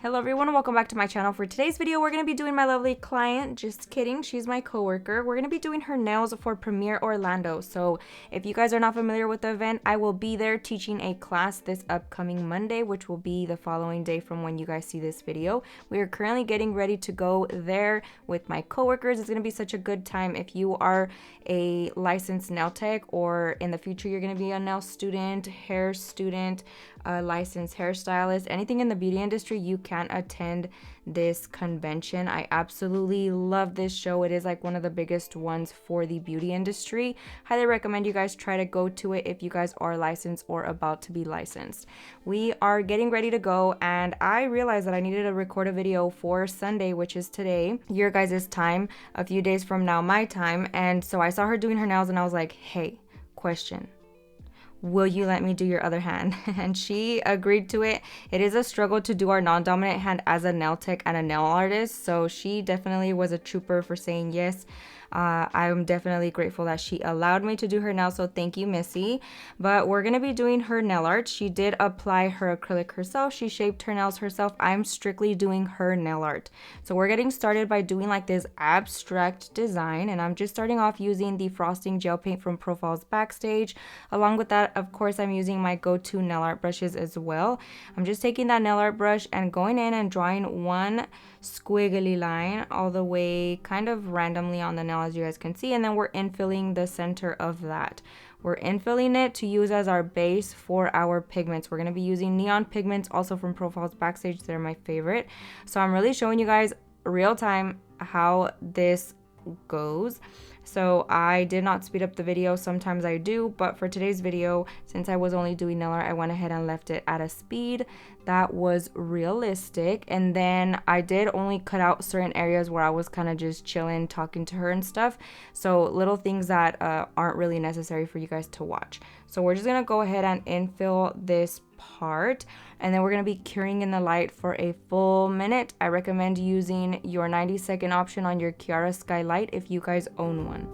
Hello everyone, welcome back to my channel. For today's video, we're going to be doing my lovely client, just kidding, she's my coworker. We're going to be doing her nails for Premiere Orlando. So if you guys are not familiar with the event, I will be there teaching a class this upcoming Monday, which will be the following day from when you guys see this video. We are currently getting ready to go there with my coworkers. It's going to be such a good time. If you are a licensed nail tech, or in the future you're going to be a nail student, hair student, a licensed hairstylist, anything in the beauty industry, you can attend this convention. I absolutely love this show. It is like one of the biggest ones for the beauty industry. Highly recommend you guys try to go to it if you guys are licensed or about to be licensed. We are getting ready to go, and I realized that I needed to record a video for Sunday, which is today, your guys' time, a few days from now, my time. And so I saw her doing her nails and I was like, hey, question, will you let me do your other hand? And she agreed to it. It is a struggle to do our non-dominant hand as a nail tech and a nail artist, so she definitely was a trooper for saying yes. I'm definitely grateful that she allowed me to do her nails, so thank you, Missy. But we're gonna be doing her nail art. She did apply her acrylic herself. She shaped her nails herself. I'm strictly doing her nail art. So we're getting started by doing like this abstract design, and I'm just starting off using the frosting gel paint from Profiles Backstage. Along with that, of course, I'm using my go-to nail art brushes as well. I'm just taking that nail art brush and going in and drawing one squiggly line all the way kind of randomly on the nail, as you guys can see, and then we're infilling the center of that. We're infilling it to use as our base for our pigments. We're going to be using neon pigments, also from Profiles Backstage. They're my favorite. So I'm really showing you guys real time how this goes. So I did not speed up the video. Sometimes I do, but for today's video, since I was only doing nail art, I went ahead and left it at a speed that was realistic. And then I did only cut out certain areas where I was kind of just chilling, talking to her and stuff. So little things that aren't really necessary for you guys to watch. So we're just gonna go ahead and infill this part, and then we're going to be curing in the light for a full minute. I recommend using your 90-second option on your Kiara Sky light if you guys own one.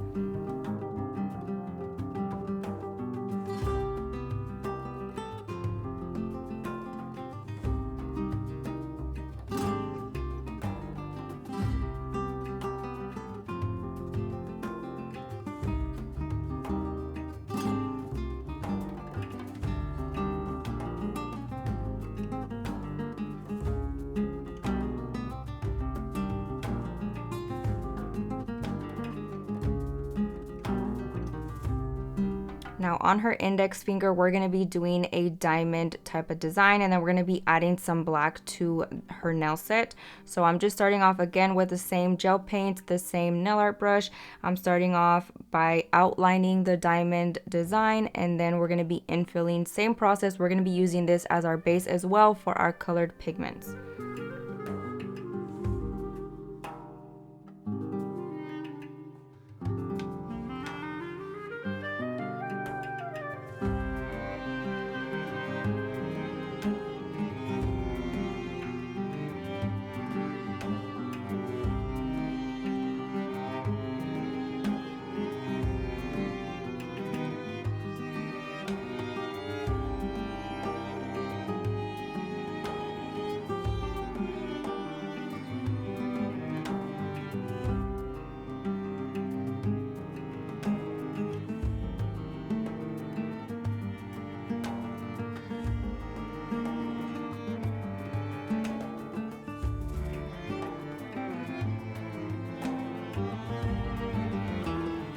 Now on her index finger, we're going to be doing a diamond type of design, and then we're going to be adding some black to her nail set. So I'm just starting off again with the same gel paint, the same nail art brush. I'm starting off by outlining the diamond design, and then we're going to be infilling. Same process. We're going to be using this as our base as well for our colored pigments.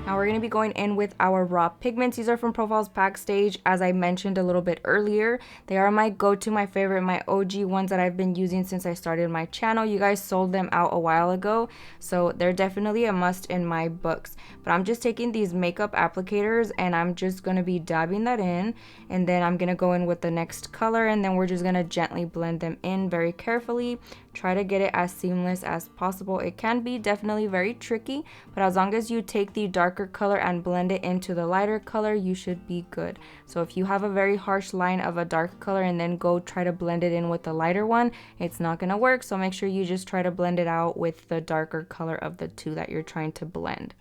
Now we're going to be going in with our raw pigments. These are from Profiles Backstage. As I mentioned a little bit earlier, they are my go-to, my favorite, my OG ones that I've been using since I started my channel. You guys sold them out a while ago, so they're definitely a must in my books. But I'm just taking these makeup applicators and I'm just going to be dabbing that in, and then I'm going to go in with the next color, and then we're just going to gently blend them in very carefully. Try to get it as seamless as possible. It can be definitely very tricky, but as long as you take the darker color and blend it into the lighter color, you should be good. So if you have a very harsh line of a dark color and then go try to blend it in with the lighter one, it's not going to work. So make sure you just try to blend it out with the darker color of the two that you're trying to blend.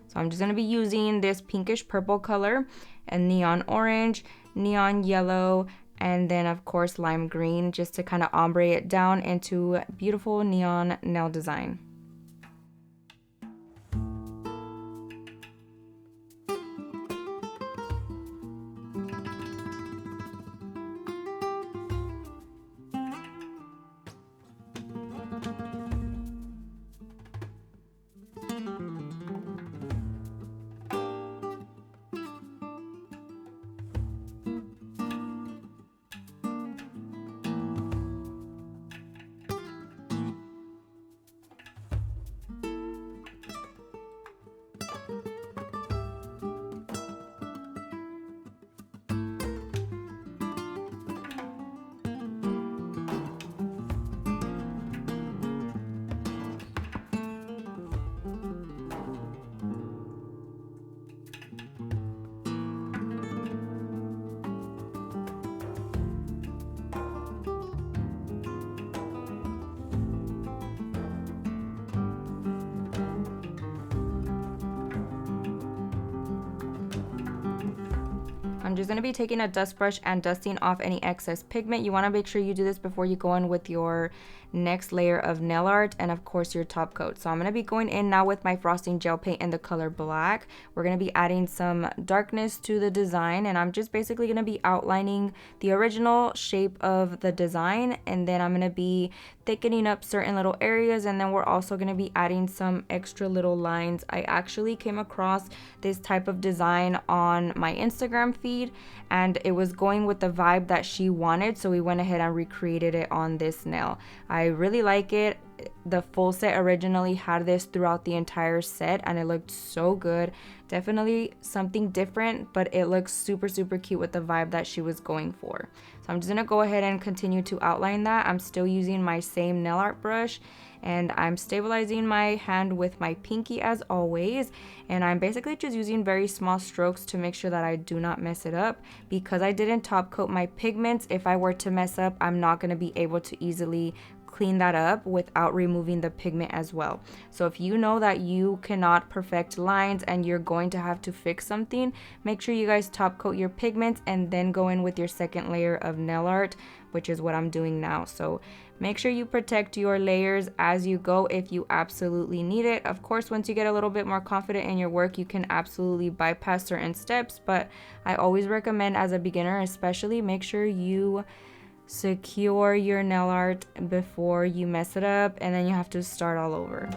So I'm just going to be using this pinkish purple color and neon orange, neon yellow, and then of course lime green, just to kind of ombre it down into beautiful neon nail design. I'm just going to be taking a dust brush and dusting off any excess pigment. You want to make sure you do this before you go in with your next layer of nail art and of course your top coat. So I'm going to be going in now with my frosting gel paint in the color black. We're going to be adding some darkness to the design, and I'm just basically going to be outlining the original shape of the design, and then I'm going to be thickening up certain little areas, and then we're also going to be adding some extra little lines. I actually came across this type of design on my Instagram feed, and it was going with the vibe that she wanted, so we went ahead and recreated it on this nail. I really like it. The full set originally had this throughout the entire set, and it looked so good. Definitely something different, but it looks super cute with the vibe that she was going for. So I'm just gonna go ahead and continue to outline that. I'm still using my same nail art brush, and I'm stabilizing my hand with my pinky as always, and I'm basically just using very small strokes to make sure that I do not mess it up. Because I didn't top coat my pigments, if I were to mess up, I'm not going to be able to easily clean that up without removing the pigment as well. So if you know that you cannot perfect lines and you're going to have to fix something, make sure you guys top coat your pigments and then go in with your second layer of nail art, which is what I'm doing now. So make sure you protect your layers as you go if you absolutely need it. Of course, once you get a little bit more confident in your work, you can absolutely bypass certain steps, but I always recommend, as a beginner especially, make sure you secure your nail art before you mess it up and then you have to start all over.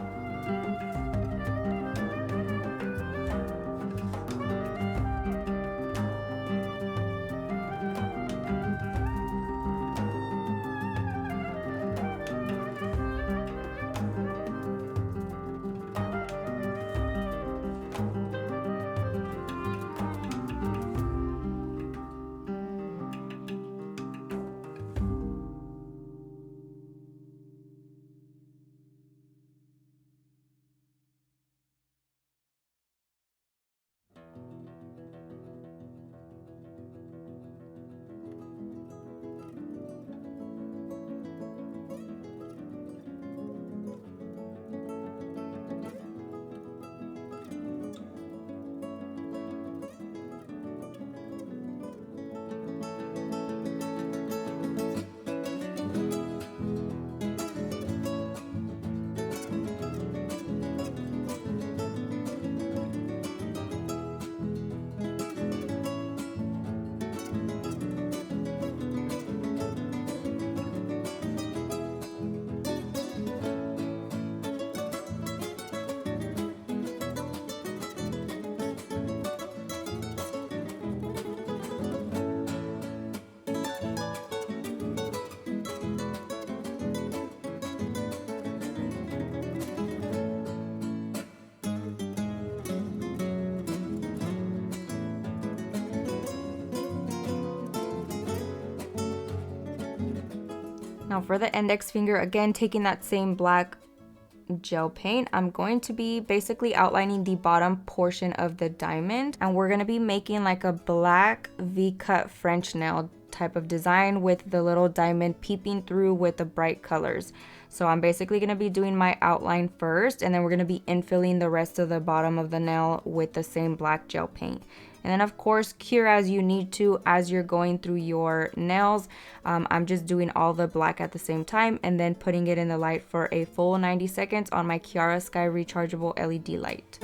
Now for the index finger, again taking that same black gel paint, I'm going to be basically outlining the bottom portion of the diamond, and we're going to be making like a black V-cut French nail type of design with the little diamond peeping through with the bright colors. So I'm basically going to be doing my outline first, and then we're going to be infilling the rest of the bottom of the nail with the same black gel paint. And then of course cure as you need to as you're going through your nails. I'm just doing all the black at the same time and then putting it in the light for a full 90 seconds on my Kiara Sky rechargeable LED light.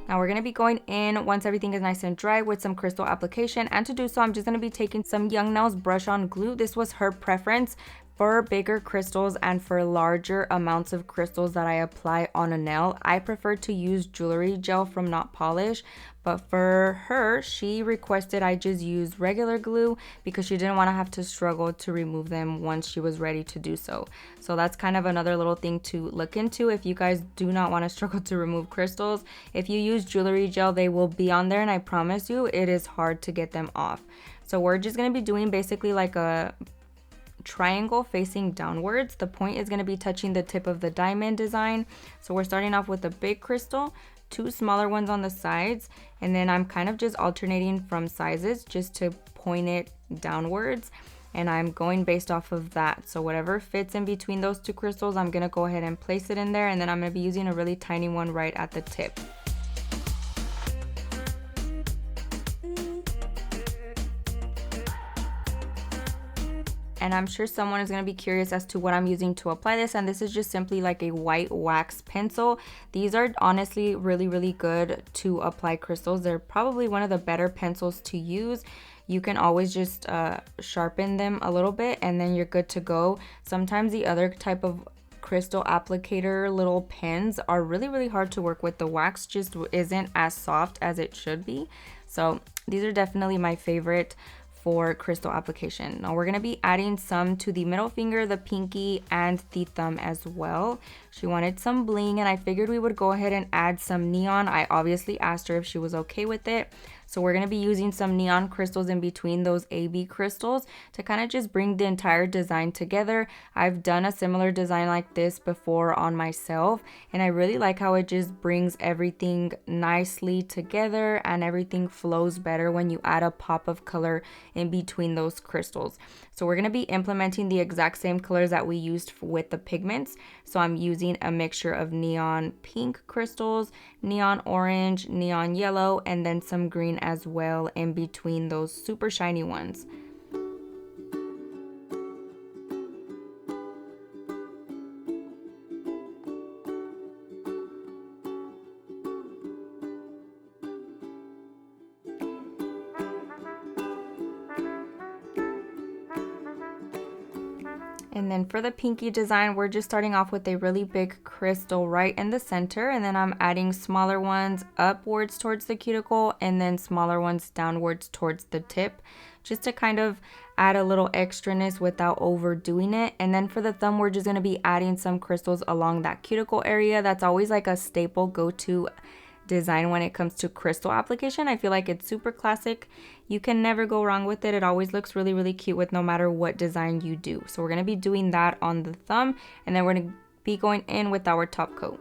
Now we're going to be going in once everything is nice and dry with some crystal application, and to do so I'm just going to be taking some Young Nails brush on glue. This was her preference for bigger crystals and for larger amounts of crystals that I apply on a nail. I prefer to use jewelry gel from Not Polish, but for her, she requested I just use regular glue because she didn't want to have to struggle to remove them once she was ready to do so. So that's kind of another little thing to look into if you guys do not want to struggle to remove crystals. If you use jewelry gel, they will be on there, and I promise you it is hard to get them off. So we're just going to be doing basically like a triangle facing downwards. The point is going to be touching the tip of the diamond design. So we're starting off with a big crystal, two smaller ones on the sides, and then I'm kind of just alternating from sizes just to point it downwards, and I'm going based off of that. So whatever fits in between those two crystals, I'm going to go ahead and place it in there, and then I'm going to be using a really tiny one right at the tip. And I'm sure someone is going to be curious as to what I'm using to apply this, and this is just simply like a white wax pencil. These are honestly really good to apply crystals. They're probably one of the better pencils to use. You can always just sharpen them a little bit and then you're good to go. Sometimes the other type of crystal applicator little pens are really hard to work with. The wax just isn't as soft as it should be. So these are definitely my favorite for crystal application. Now we're going to be adding some to the middle finger, the pinky, and the thumb as well. She wanted some bling, and I figured we would go ahead and add some neon. I obviously asked her if she was okay with it. So we're going to be using some neon crystals in between those AB crystals to kind of just bring the entire design together. I've done a similar design like this before on myself, and I really like how it just brings everything nicely together and everything flows better when you add a pop of color in between those crystals. So we're going to be implementing the exact same colors that we used with the pigments. So I'm using a mixture of neon pink crystals, neon orange, neon yellow, and then some green as well in between those super shiny ones. And then for the pinky design, we're just starting off with a really big crystal right in the center, and then I'm adding smaller ones upwards towards the cuticle and then smaller ones downwards towards the tip, just to kind of add a little extraness without overdoing it. And then for the thumb, we're just going to be adding some crystals along that cuticle area. That's always like a staple go-to design when it comes to crystal application. I feel like it's super classic. You can never go wrong with it. It always looks really cute with no matter what design you do. So we're going to be doing that on the thumb, and then we're going to be going in with our top coat.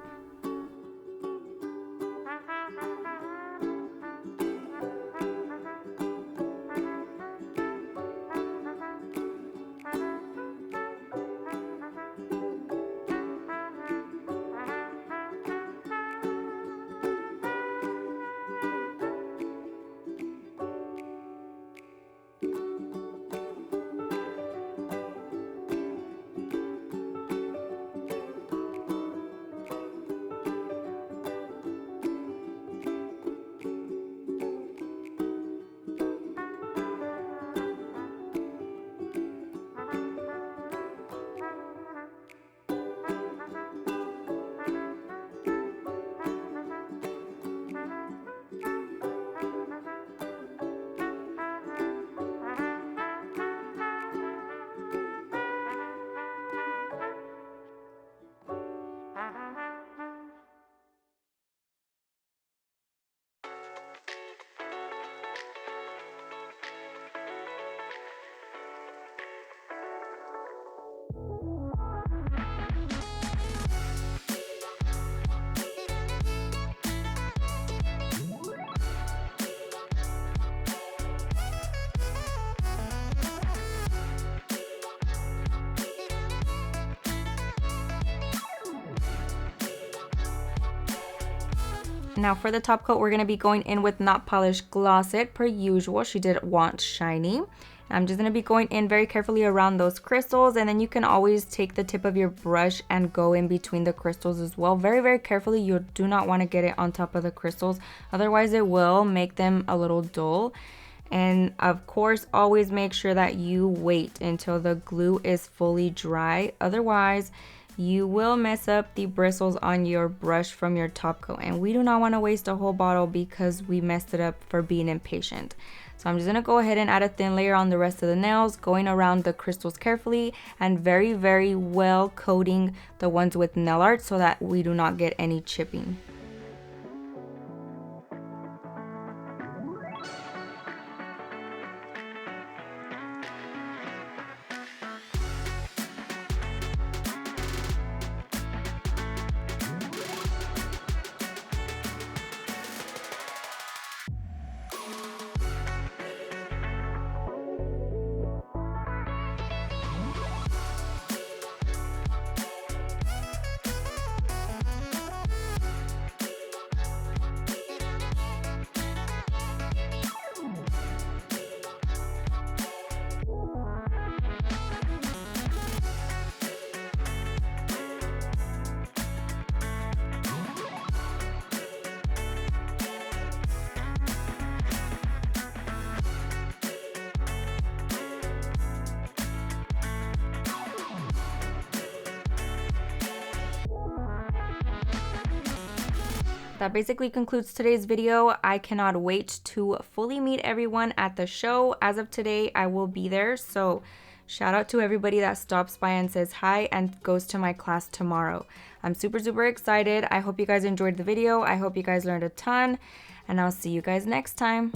Now for the top coat, we're going to be going in with Not Polished Gloss It per usual. She did want shiny. I'm just going to be going in very carefully around those crystals, and then you can always take the tip of your brush and go in between the crystals as well. Very, very carefully. You do not want to get it on top of the crystals. Otherwise, it will make them a little dull. And of course, always make sure that you wait until the glue is fully dry. Otherwise, you will mess up the bristles on your brush from your top coat. And we do not want to waste a whole bottle because we messed it up for being impatient. So I'm just going to go ahead and add a thin layer on the rest of the nails, going around the crystals carefully and very, very well coating the ones with nail art so that we do not get any chipping. That basically concludes today's video. I cannot wait to fully meet everyone at the show. As of today, I will be there. So shout out to everybody that stops by and says hi and goes to my class tomorrow. I'm super, super excited. I hope you guys enjoyed the video. I hope you guys learned a ton, and I'll see you guys next time.